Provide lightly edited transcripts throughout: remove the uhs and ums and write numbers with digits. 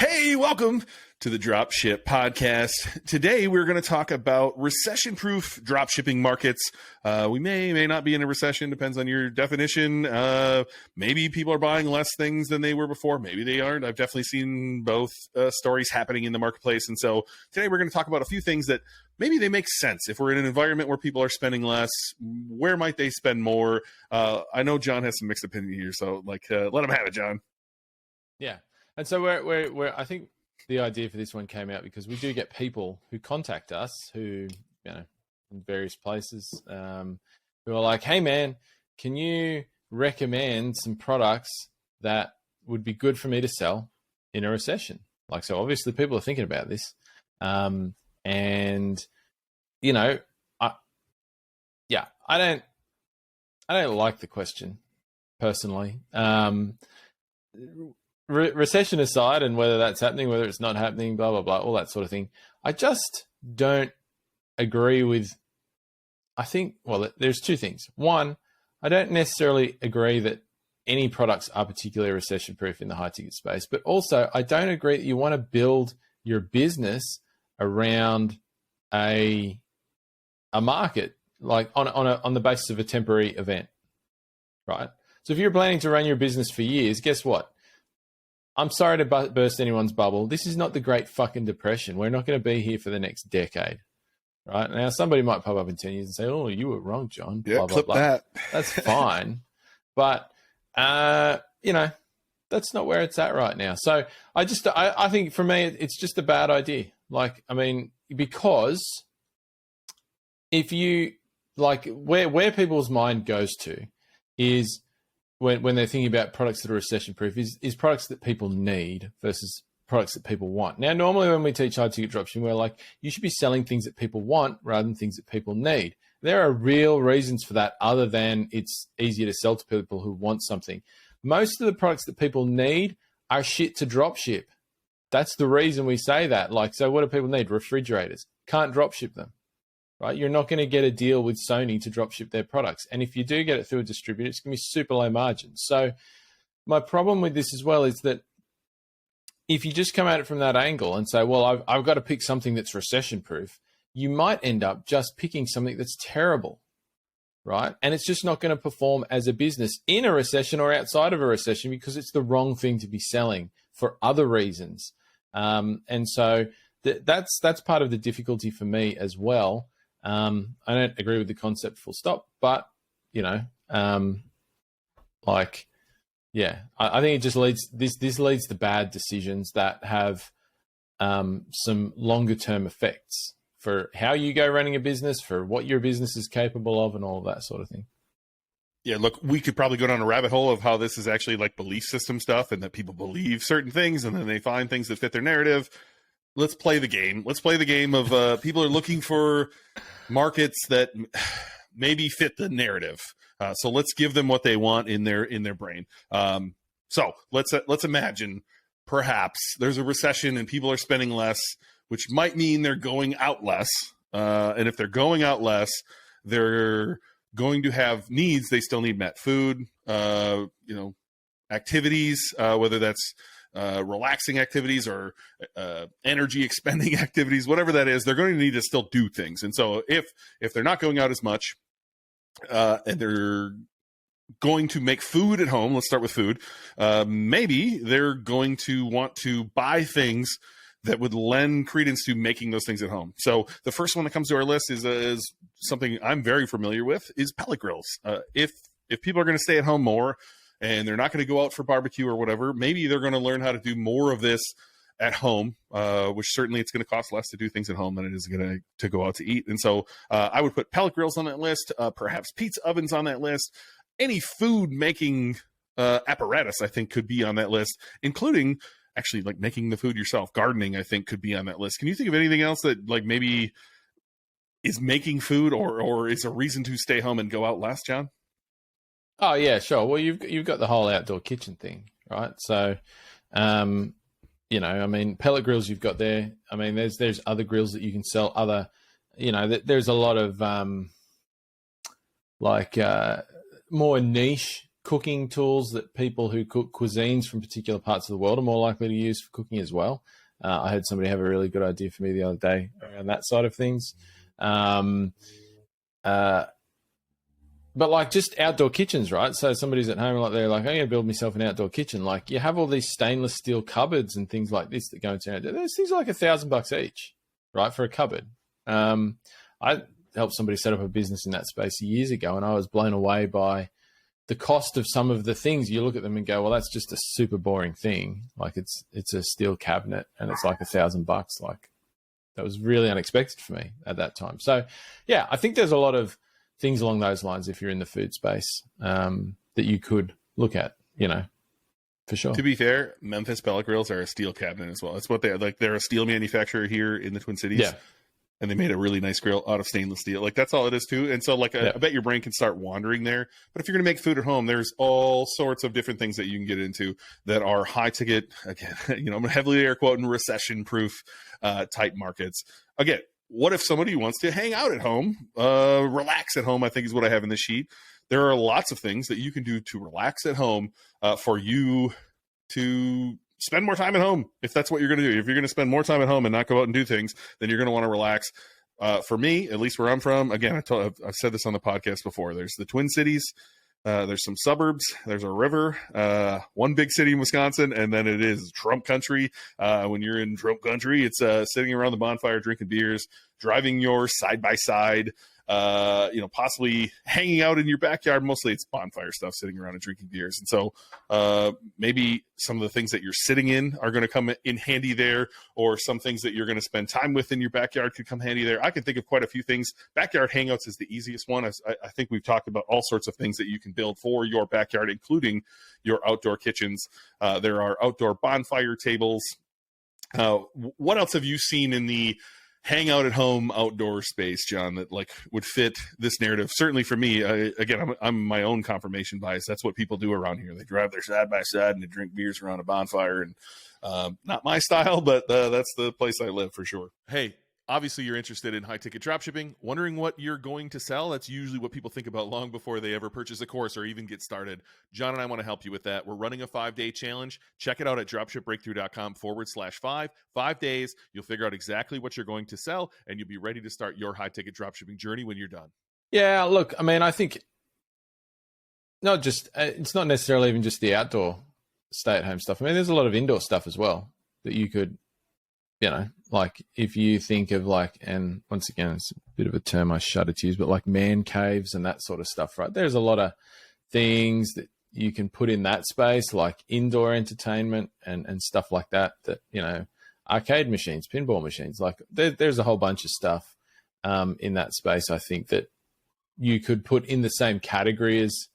Hey, welcome to the Dropship Podcast. Today, we're going to talk about recession-proof dropshipping markets. We may not be in a recession, depends on your definition. Maybe people are buying less things than they were before. Maybe they aren't. I've definitely seen both stories happening in the marketplace. And so today, we're going to talk about a few things that maybe they make sense. If we're in an environment where people are spending less, where might they spend more? I know Jon has some mixed opinion here, so let him have it, Jon. Yeah. And so we're I think the idea for this one came out because we do get people who contact us who, in various places, who are like, hey man, can you recommend some products that would be good for me to sell in a recession? So obviously people are thinking about this. I don't like the question personally. Recession aside, and whether that's happening, whether it's not happening, blah, blah, blah, all that sort of thing. I just don't agree with, there's two things. One, I don't necessarily agree that any products are particularly recession proof in the high ticket space, but also I don't agree that you want to build your business around a market, on the basis of a temporary event, right? So if you're planning to run your business for years, guess what? I'm sorry to burst anyone's bubble. This is not the Great fucking Depression. We're not going to be here for the next decade, right? Now, somebody might pop up in 10 years and say, oh, you were wrong, Jon. Yeah, blah, clip blah, blah. that. That's fine. But, that's not where it's at right now. So I think for me, it's just a bad idea. Because if you, where people's mind goes to is, when they're thinking about products that are recession-proof is products that people need versus products that people want. Now, normally when we teach high-ticket dropshipping, we're like, you should be selling things that people want rather than things that people need. There are real reasons for that other than it's easier to sell to people who want something. Most of the products that people need are shit to dropship. That's the reason we say that. So what do people need? Refrigerators. Can't dropship them. Right? You're not going to get a deal with Sony to dropship their products. And if you do get it through a distributor, it's going to be super low margin. So my problem with this as well is that if you just come at it from that angle and say, well, I've got to pick something that's recession proof, you might end up just picking something that's terrible, right? And it's just not going to perform as a business in a recession or outside of a recession because it's the wrong thing to be selling for other reasons. And so that's part of the difficulty for me as well. I don't agree with the concept full stop, but I think it just this leads to bad decisions that have some longer term effects for how you go running a business, for what your business is capable of, and all of that sort of thing. Yeah, look, we could probably go down a rabbit hole of how this is actually belief system stuff and that people believe certain things and then they find things that fit their narrative. Let's play the game. Let's play the game of people are looking for markets that maybe fit the narrative. So let's give them what they want in their brain. So let's imagine perhaps there's a recession and people are spending less, which might mean they're going out less. And if they're going out less, they're going to have needs they still need met. Food, activities, whether that's relaxing activities or energy expending activities, whatever that is, they're going to need to still do things. And so if they're not going out as much and they're going to make food at home, let's start with food, maybe they're going to want to buy things that would lend credence to making those things at home. So the first one that comes to our list is something I'm very familiar with, is pellet grills. If people are going to stay at home more, and they're not going to go out for barbecue or whatever, maybe they're going to learn how to do more of this at home, which certainly it's going to cost less to do things at home than it is going to go out to eat. And so I would put pellet grills on that list, perhaps pizza ovens on that list. Any food making apparatus, I think, could be on that list, including actually making the food yourself. Gardening, I think, could be on that list. Can you think of anything else that maybe is making food or is a reason to stay home and go out less, Jon? Oh yeah, sure. Well, you've got the whole outdoor kitchen thing, right? So, pellet grills you've got there. I mean, there's other grills that you can sell. There's a lot of more niche cooking tools that people who cook cuisines from particular parts of the world are more likely to use for cooking as well. I heard somebody have a really good idea for me the other day around that side of things. But like just outdoor kitchens, right? So somebody's at home, like they're like, I'm going to build myself an outdoor kitchen. Like you have all these stainless steel cupboards and things like this that go into it. Those things are like $1,000 each, right, for a cupboard. I helped somebody set up a business in that space years ago, and I was blown away by the cost of some of the things. You look at them and go, well, that's just a super boring thing. Like it's a steel cabinet and it's like $1,000. Like that was really unexpected for me at that time. So yeah, I think there's a lot of things along those lines if you're in the food space that you could look at, for sure. To be fair, Memphis pellet grills are a steel cabinet as well. That's what they are. Like they're a steel manufacturer here in the Twin Cities. Yeah. And they made a really nice grill out of stainless steel. Like that's all it is too. And so like I bet your brain can start wandering there. But if you're going to make food at home, there's all sorts of different things that you can get into that are high ticket. Again, I'm heavily air quoting recession proof type markets. Again, what if somebody wants to hang out at home, relax at home? I think is what I have in this sheet. There are lots of things that you can do to relax at home for you to spend more time at home. If that's what you're going to do, if you're going to spend more time at home and not go out and do things, then you're going to want to relax. For me, at least where I'm from, again, I've said this on the podcast before. There's the Twin Cities. There's some suburbs. There's a river, one big city in Wisconsin, and then it is Trump country. When you're in Trump country, it's sitting around the bonfire, drinking beers, driving your side-by-side, possibly hanging out in your backyard. Mostly it's bonfire stuff, sitting around and drinking beers. And so maybe some of the things that you're sitting in are going to come in handy there, or some things that you're going to spend time with in your backyard could come handy there. I can think of quite a few things. Backyard hangouts is the easiest one. I think we've talked about all sorts of things that you can build for your backyard, including your outdoor kitchens. There are outdoor bonfire tables. What else have you seen in the hang out at home outdoor space, John, that like would fit this narrative? Certainly for me, I'm my own confirmation bias. That's what people do around here. They drive their side by side and they drink beers around a bonfire, and not my style, but that's the place I live for sure. Hey, obviously you're interested in high ticket dropshipping, wondering what you're going to sell. That's usually what people think about long before they ever purchase a course or even get started. John and I want to help you with that. We're running a 5-day challenge. Check it out at dropshipbreakthru.com/5. 5 days. You'll figure out exactly what you're going to sell, and you'll be ready to start your high ticket dropshipping journey when you're done. Yeah, look, I mean, I think it's not necessarily even just the outdoor stay at home stuff. I mean, there's a lot of indoor stuff as well that you could, like if you think of like, and once again, it's a bit of a term I shudder to use, but like man caves and that sort of stuff, right? There's a lot of things that you can put in that space, like indoor entertainment and stuff like that, arcade machines, pinball machines, like there's a whole bunch of stuff in that space, I think, that you could put in the same category as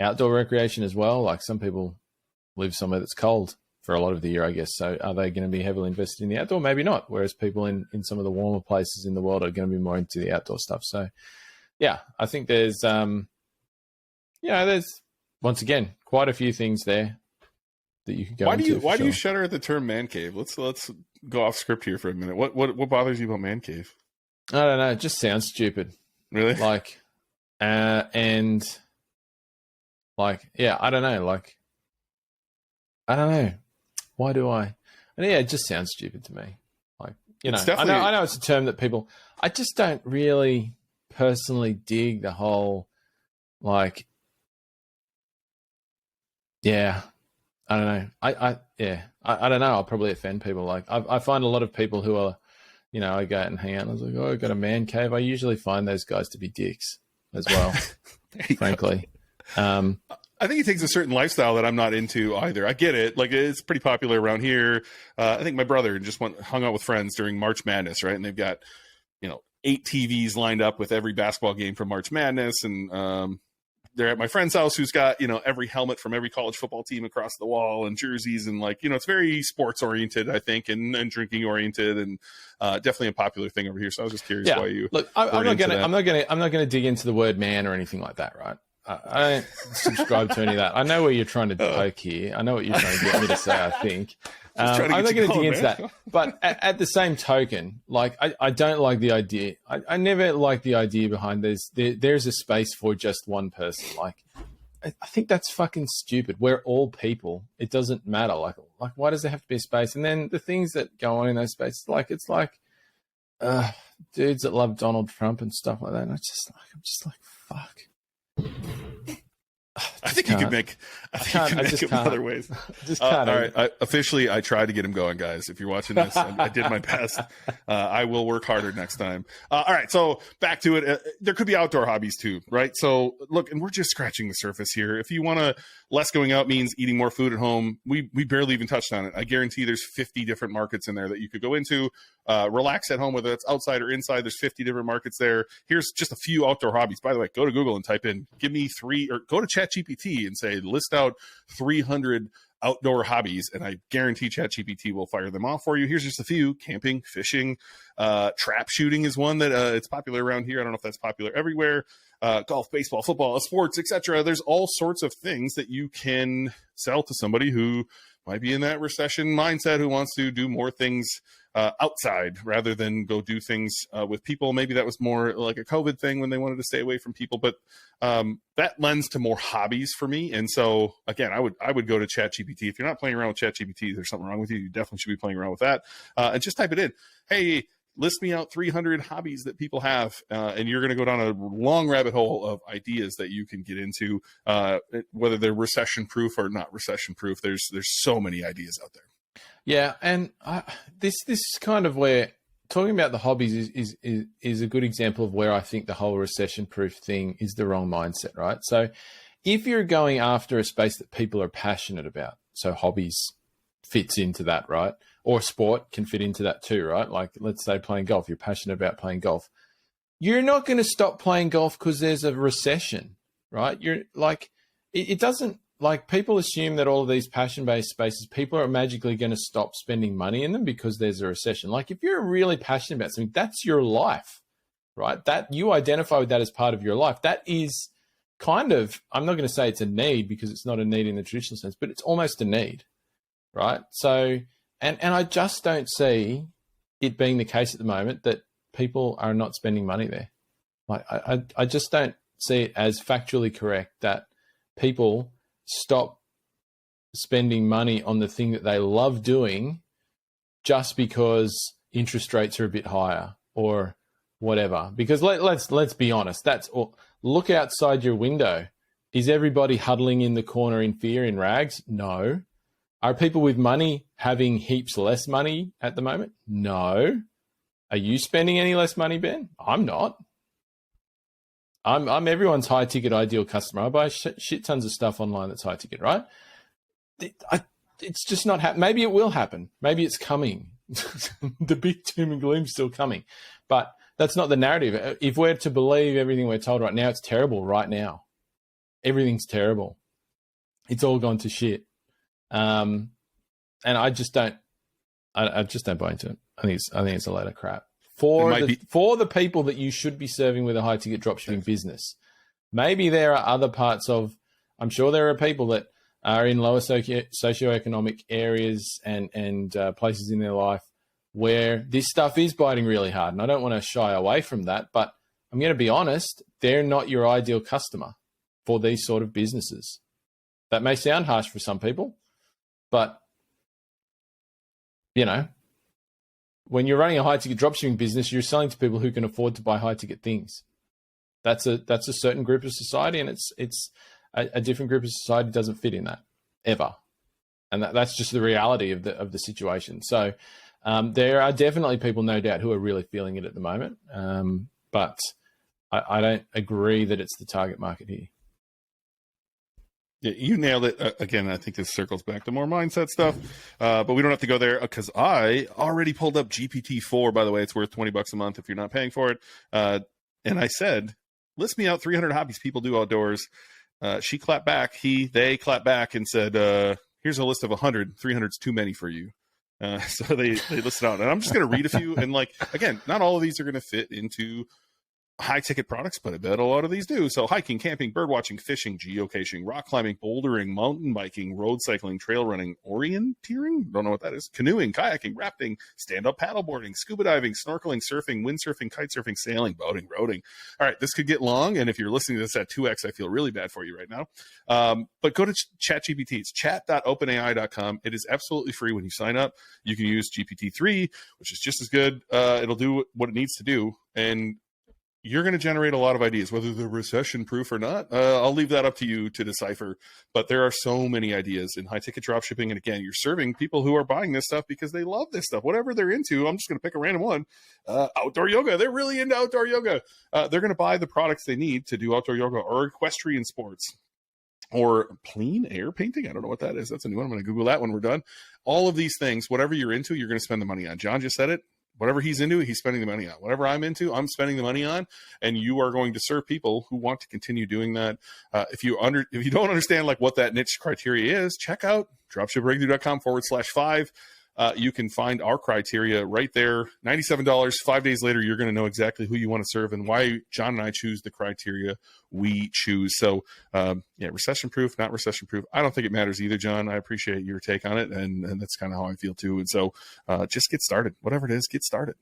outdoor recreation as well. Like some people live somewhere that's cold for a lot of the year, I guess. So are they going to be heavily invested in the outdoor? Maybe not. Whereas people in some of the warmer places in the world are going to be more into the outdoor stuff. So yeah, I think there's, there's once again, quite a few things there that you could go into. Why do you shudder at the term man cave? Let's go off script here for a minute. What bothers you about man cave? I don't know. It just sounds stupid. Really? Like, and like, yeah, I don't know. Like, I don't know. Why do I? And yeah, it just sounds stupid to me. Like, I know it's a term that people, I just don't really personally dig the whole, like, yeah, I don't know. I don't know. I'll probably offend people. Like I find a lot of people who are, I go out and hang out and I was like, oh, I got a man cave. I usually find those guys to be dicks as well, frankly. I think it takes a certain lifestyle that I'm not into either. I get it. Like it's pretty popular around here. I think my brother just hung out with friends during March Madness, right? And they've got, 8 TVs lined up with every basketball game from March Madness. And they're at my friend's house who's got, every helmet from every college football team across the wall and jerseys. And like, it's very sports oriented, I think, and drinking oriented, and definitely a popular thing over here. So I was just curious why you look, I'm not going to dig into the word man or anything like that. Right. I don't subscribe to any of that. I know where you're trying to poke here. I know what you're trying to get me to say, I think. I'm not going to dig into that. But at the same token, like, I don't like the idea. I never like the idea behind there's a space for just one person. Like, I think that's fucking stupid. We're all people. It doesn't matter. Like why does there have to be a space? And then the things that go on in those spaces, it's like dudes that love Donald Trump and stuff like that. And I'm just like, fuck. I think you can make it other ways. Just can't. All right. I tried to get him going, guys. If you're watching this, I did my best. I will work harder next time. All right. So back to it. There could be outdoor hobbies too, right? So look, and we're just scratching the surface here. If you want to, less going out means eating more food at home. We barely even touched on it. I guarantee there's 50 different markets in there that you could go into. Relax at home, whether it's outside or inside. There's 50 different markets there. Here's just a few outdoor hobbies. By the way, go to Google and type in, give me 3, or go to ChatGPT and say, list out 300 outdoor hobbies, and I guarantee ChatGPT will fire them off for you. Here's just a few: camping, fishing, trap shooting is one that it's popular around here. I don't know if that's popular everywhere. Golf, baseball, football, sports, etc. There's all sorts of things that you can sell to somebody who might be in that recession mindset, who wants to do more things outside rather than go do things with people. Maybe that was more like a COVID thing when they wanted to stay away from people, but that lends to more hobbies for me. And so again, I would go to ChatGPT. If you're not playing around with ChatGPT, there's something wrong with you. You definitely should be playing around with that. And just type it in. Hey, list me out 300 hobbies that people have, and you're going to go down a long rabbit hole of ideas that you can get into, whether they're recession proof or not recession proof. There's so many ideas out there. Yeah, and this is kind of where talking about the hobbies is a good example of where I think the whole recession proof thing is the wrong mindset, right? So if you're going after a space that people are passionate about, so hobbies fits into that, right? Or sport can fit into that too, right? Like, let's say playing golf, you're passionate about playing golf. You're not going to stop playing golf because there's a recession, right? You're like, it doesn't, like, people assume that all of these passion-based spaces, people are magically going to stop spending money in them because there's a recession. Like, if you're really passionate about something, that's your life, right? That you identify with that as part of your life. That is kind of, I'm not going to say it's a need because it's not a need in the traditional sense, but it's almost a need, right? So, and I just don't see it being the case at the moment that people are not spending money there. Like, I just don't see it as factually correct that people stop spending money on the thing that they love doing just because interest rates are a bit higher or whatever. Because let's be honest, that's all. Look outside your window. Is everybody huddling in the corner in fear in rags? No. Are people with money having heaps less money at the moment? No. Are you spending any less money, Ben? I'm not. I'm everyone's high ticket ideal customer. I buy shit tons of stuff online that's high ticket, right? It's just not happening. Maybe it will happen. Maybe it's coming. The big doom and gloom's still coming, but that's not the narrative. If we're to believe everything we're told right now, it's terrible right now. Everything's terrible. It's all gone to shit. And I just don't buy into it. I think it's a load of crap. For the people that you should be serving with a high ticket dropshipping business. Maybe there are other parts of, I'm sure there are people that are in lower socioeconomic areas and places in their life where this stuff is biting really hard. And I don't want to shy away from that, but I'm going to be honest, they're not your ideal customer for these sort of businesses. That may sound harsh for some people, but, you know, when you're running a high-ticket dropshipping business, you're selling to people who can afford to buy high-ticket things. That's a certain group of society, and it's a different group of society doesn't fit in that ever, and that's just the reality of the situation. So there are definitely people, no doubt, who are really feeling it at the moment, but I don't agree that it's the target market here. Yeah, you nailed it. Again, I think this circles back to more mindset stuff, but we don't have to go there because I already pulled up GPT-4. By the way, it's worth $20 a month if you're not paying for it. And I said, list me out 300 hobbies people do outdoors. She clapped back. They clapped back and said, here's a list of 100. 300 is too many for you. So they listed out. And I'm just going to read a few. And, like, again, not all of these are going to fit into high ticket products, but I bet a lot of these do. So hiking, camping, bird watching, fishing, geocaching, rock climbing, bouldering, mountain biking, road cycling, trail running, orienteering, don't know what that is, canoeing, kayaking, rafting, stand-up paddleboarding, scuba diving, snorkeling, surfing, windsurfing, kite surfing, sailing, boating, roading. All right, this could get long, and if you're listening to this at 2x, I feel really bad for you right now. But go to ChatGPT. It's chat.openai.com. It is absolutely free when you sign up. You can use GPT-3, which is just as good. It'll do what it needs to do, and you're going to generate a lot of ideas, whether they're recession proof or not. I'll leave that up to you to decipher. But there are so many ideas in high ticket dropshipping. And again, you're serving people who are buying this stuff because they love this stuff, whatever they're into. I'm just going to pick a random one. Outdoor yoga. They're really into outdoor yoga. They're going to buy the products they need to do outdoor yoga or equestrian sports or plein air painting. I don't know what that is. That's a new one. I'm going to Google that when we're done. All of these things, whatever you're into, you're going to spend the money on. John just said it. Whatever he's into, he's spending the money on. Whatever I'm into, I'm spending the money on. And you are going to serve people who want to continue doing that. If you don't understand like what that niche criteria is, check out dropshipbreakthru.com/5. You can find our criteria right there. $97. 5 days later, you're going to know exactly who you want to serve and why John and I choose the criteria we choose. So, recession proof, not recession proof. I don't think it matters either, John. I appreciate your take on it. And that's kind of how I feel too. And so just get started. Whatever it is, get started.